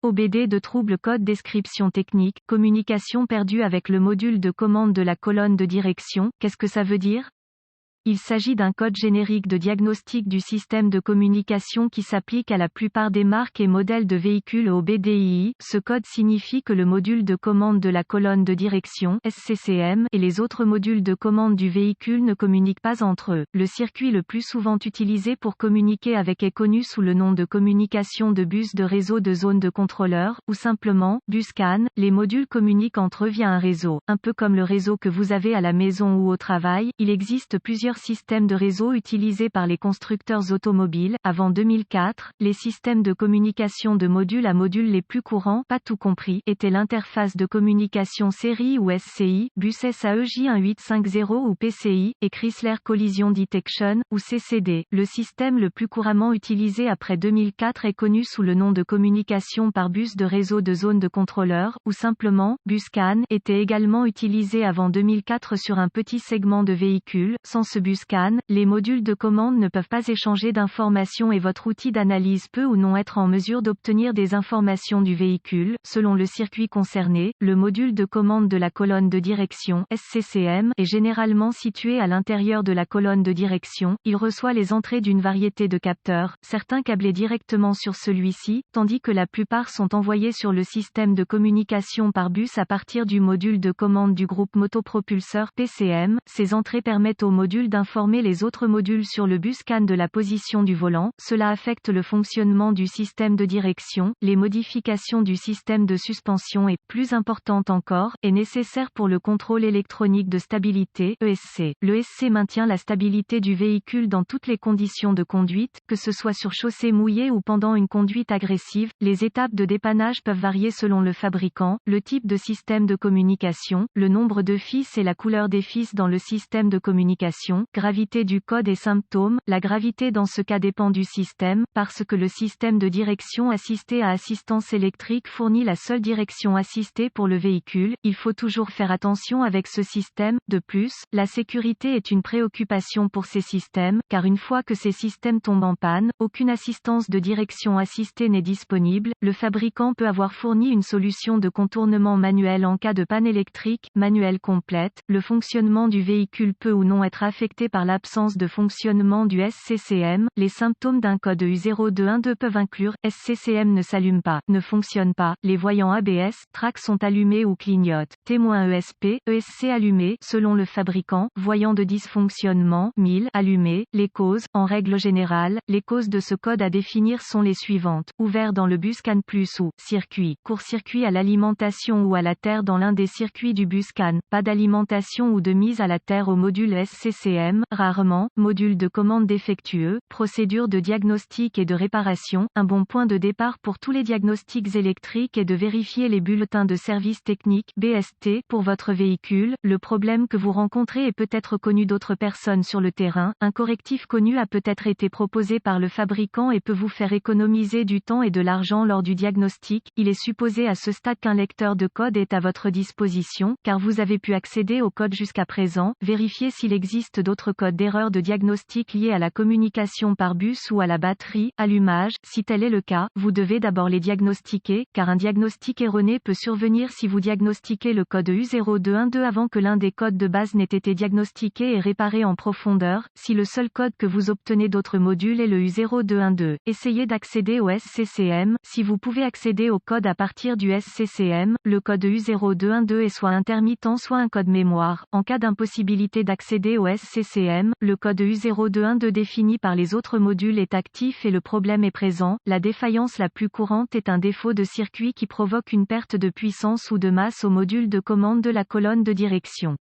OBD de trouble code description technique, communication perdue avec le module de commande de la colonne de direction. Qu'est-ce que ça veut dire? Il s'agit d'un code générique de diagnostic du système de communication qui s'applique à la plupart des marques et modèles de véhicules OBDII. Ce code signifie que le module de commande de la colonne de direction (SCCM) et les autres modules de commande du véhicule ne communiquent pas entre eux. Le circuit le plus souvent utilisé pour communiquer avec est connu sous le nom de communication de bus de réseau de zone de contrôleur, ou simplement bus CAN. Les modules communiquent entre eux via un réseau. Un peu comme le réseau que vous avez à la maison ou au travail, il existe plusieurs systèmes de réseau utilisés par les constructeurs automobiles. Avant 2004, les systèmes de communication de module à module les plus courants, pas tout compris, étaient l'interface de communication série ou SCI, bus SAEJ1850 ou PCI, et Chrysler Collision Detection, ou CCD. Le système le plus couramment utilisé après 2004 est connu sous le nom de communication par bus de réseau de zone de contrôleur, ou simplement, bus CAN, était également utilisé avant 2004 sur un petit segment de véhicules. Sans ce bus CAN, les modules de commande ne peuvent pas échanger d'informations et votre outil d'analyse peut ou non être en mesure d'obtenir des informations du véhicule. Selon le circuit concerné, le module de commande de la colonne de direction (SCCM) est généralement situé à l'intérieur de la colonne de direction. Il reçoit les entrées d'une variété de capteurs, certains câblés directement sur celui-ci, tandis que la plupart sont envoyés sur le système de communication par bus à partir du module de commande du groupe motopropulseur (PCM). Ces entrées permettent au module d'informer les autres modules sur le bus CAN de la position du volant. Cela affecte le fonctionnement du système de direction. Les modifications du système de suspension et, plus importante encore, est nécessaire pour le contrôle électronique de stabilité (ESC). Le ESC maintient la stabilité du véhicule dans toutes les conditions de conduite, que ce soit sur chaussée mouillée ou pendant une conduite agressive. Les étapes de dépannage peuvent varier selon le fabricant, le type de système de communication, le nombre de fils et la couleur des fils dans le système de communication. Gravité du code et symptômes. La gravité dans ce cas dépend du système, parce que le système de direction assistée à assistance électrique fournit la seule direction assistée pour le véhicule. Il faut toujours faire attention avec ce système. De plus, la sécurité est une préoccupation pour ces systèmes, car une fois que ces systèmes tombent en panne, aucune assistance de direction assistée n'est disponible. Le fabricant peut avoir fourni une solution de contournement manuel en cas de panne électrique, manuelle complète. Le fonctionnement du véhicule peut ou non être affecté par l'absence de fonctionnement du SCCM. Les symptômes d'un code U0212 peuvent inclure SCCM ne s'allume pas, ne fonctionne pas, les voyants ABS, track sont allumés ou clignotent, témoin ESP, ESC allumé, selon le fabricant, voyant de dysfonctionnement, 1000, allumé. Les causes, en règle générale, les causes de ce code à définir sont les suivantes: ouvert dans le bus CAN plus ou circuit, court-circuit à l'alimentation ou à la terre dans l'un des circuits du bus CAN, pas d'alimentation ou de mise à la terre au module SCCM, rarement, module de commande défectueux, procédure de diagnostic et de réparation. Un bon point de départ pour tous les diagnostics électriques est de vérifier les bulletins de service technique (BST) pour votre véhicule. Le problème que vous rencontrez est peut-être connu d'autres personnes sur le terrain. Un correctif connu a peut-être été proposé par le fabricant et peut vous faire économiser du temps et de l'argent lors du diagnostic. Il est supposé à ce stade qu'un lecteur de code est à votre disposition, car vous avez pu accéder au code jusqu'à présent. Vérifiez s'il existe d'autres codes d'erreur de diagnostic liés à la communication par bus ou à la batterie, allumage. Si tel est le cas, vous devez d'abord les diagnostiquer, car un diagnostic erroné peut survenir si vous diagnostiquez le code U0212 avant que l'un des codes de base n'ait été diagnostiqué et réparé en profondeur. Si le seul code que vous obtenez d'autres modules est le U0212, essayez d'accéder au SCCM. Si vous pouvez accéder au code à partir du SCCM, le code U0212 est soit intermittent soit un code mémoire. En cas d'impossibilité d'accéder au SCCM, le code U0212 défini par les autres modules est actif et le problème est présent. La défaillance la plus courante est un défaut de circuit qui provoque une perte de puissance ou de masse au module de commande de la colonne de direction.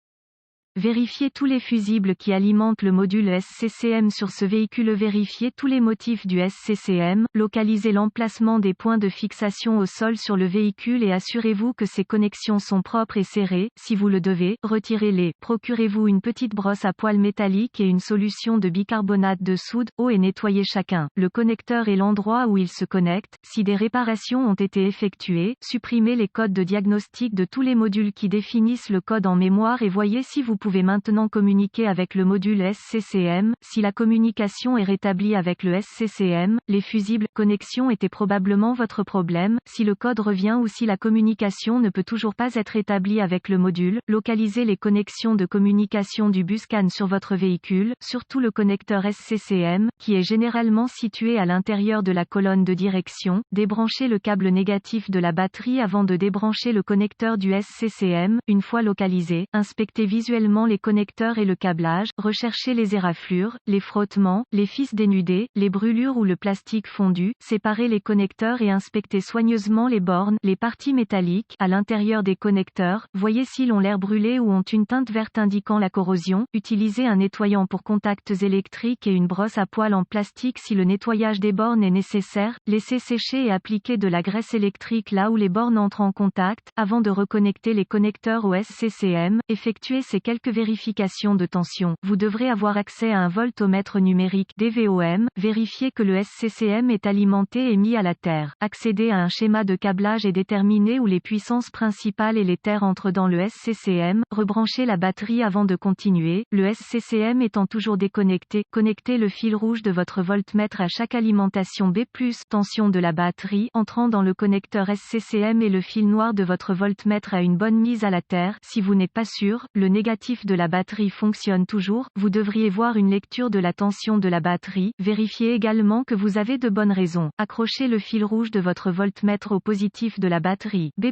Vérifiez tous les fusibles qui alimentent le module SCCM sur ce véhicule. Vérifiez tous les motifs du SCCM, localisez l'emplacement des points de fixation au sol sur le véhicule et assurez-vous que ces connexions sont propres et serrées. Si vous le devez, retirez-les. Procurez-vous une petite brosse à poils métallique et une solution de bicarbonate de soude, eau et nettoyez chacun. Le connecteur et l'endroit où il se connecte. Si des réparations ont été effectuées, supprimez les codes de diagnostic de tous les modules qui définissent le code en mémoire et voyez si vous pouvez maintenant communiquer avec le module SCCM. Si la communication est rétablie avec le SCCM, les fusibles connexions étaient probablement votre problème. Si le code revient ou si la communication ne peut toujours pas être établie avec le module, localisez les connexions de communication du bus CAN sur votre véhicule, surtout le connecteur SCCM, qui est généralement situé à l'intérieur de la colonne de direction. Débranchez le câble négatif de la batterie avant de débrancher le connecteur du SCCM. Une fois localisé, inspectez visuellement les connecteurs et le câblage, recherchez les éraflures, les frottements, les fils dénudés, les brûlures ou le plastique fondu, séparez les connecteurs et inspectez soigneusement les bornes, les parties métalliques, à l'intérieur des connecteurs, voyez s'ils ont l'air brûlés ou ont une teinte verte indiquant la corrosion, utilisez un nettoyant pour contacts électriques et une brosse à poils en plastique si le nettoyage des bornes est nécessaire, laissez sécher et appliquez de la graisse électrique là où les bornes entrent en contact, avant de reconnecter les connecteurs au SCCM, effectuez ces quelques vérifications de tension. Vous devrez avoir accès à un voltomètre numérique DVOM, vérifiez que le SCCM est alimenté et mis à la terre. Accédez à un schéma de câblage et déterminez où les puissances principales et les terres entrent dans le SCCM, rebranchez la batterie avant de continuer, le SCCM étant toujours déconnecté, connectez le fil rouge de votre voltmètre à chaque alimentation B+, tension de la batterie, entrant dans le connecteur SCCM et le fil noir de votre voltmètre à une bonne mise à la terre. Si vous n'êtes pas sûr, le négatif de la batterie fonctionne toujours, vous devriez voir une lecture de la tension de la batterie, vérifiez également que vous avez de bonnes raisons. Accrochez le fil rouge de votre voltmètre au positif de la batterie B+,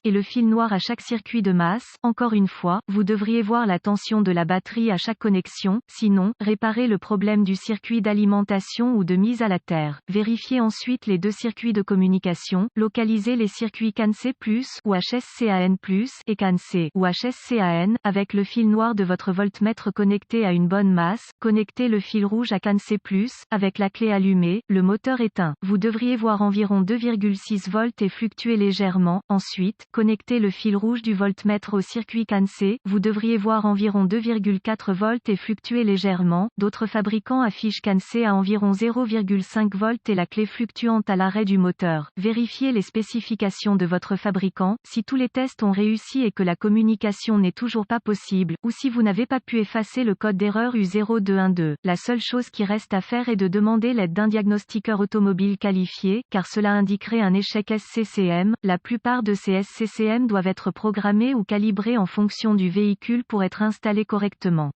et le fil noir à chaque circuit de masse. Encore une fois, vous devriez voir la tension de la batterie à chaque connexion, sinon, réparez le problème du circuit d'alimentation ou de mise à la terre. Vérifiez ensuite les deux circuits de communication, localisez les circuits CAN-C+, ou HSCAN+, et CAN-C, ou HSCAN, avec le fil noir de votre voltmètre connecté à une bonne masse, connectez le fil rouge à CAN-C+, avec la clé allumée, le moteur éteint. Vous devriez voir environ 2,6 volts et fluctuer légèrement. Ensuite, connectez le fil rouge du voltmètre au circuit CAN-C, vous devriez voir environ 2,4 volts et fluctuer légèrement. D'autres fabricants affichent CAN-C à environ 0,5 volts et la clé fluctuante à l'arrêt du moteur. Vérifiez les spécifications de votre fabricant, si tous les tests ont réussi et que la communication n'est toujours pas possible, ou si vous n'avez pas pu effacer le code d'erreur U0212. La seule chose qui reste à faire est de demander l'aide d'un diagnostiqueur automobile qualifié, car cela indiquerait un échec SCCM. La plupart de ces SCCM doivent être programmés ou calibrés en fonction du véhicule pour être installés correctement.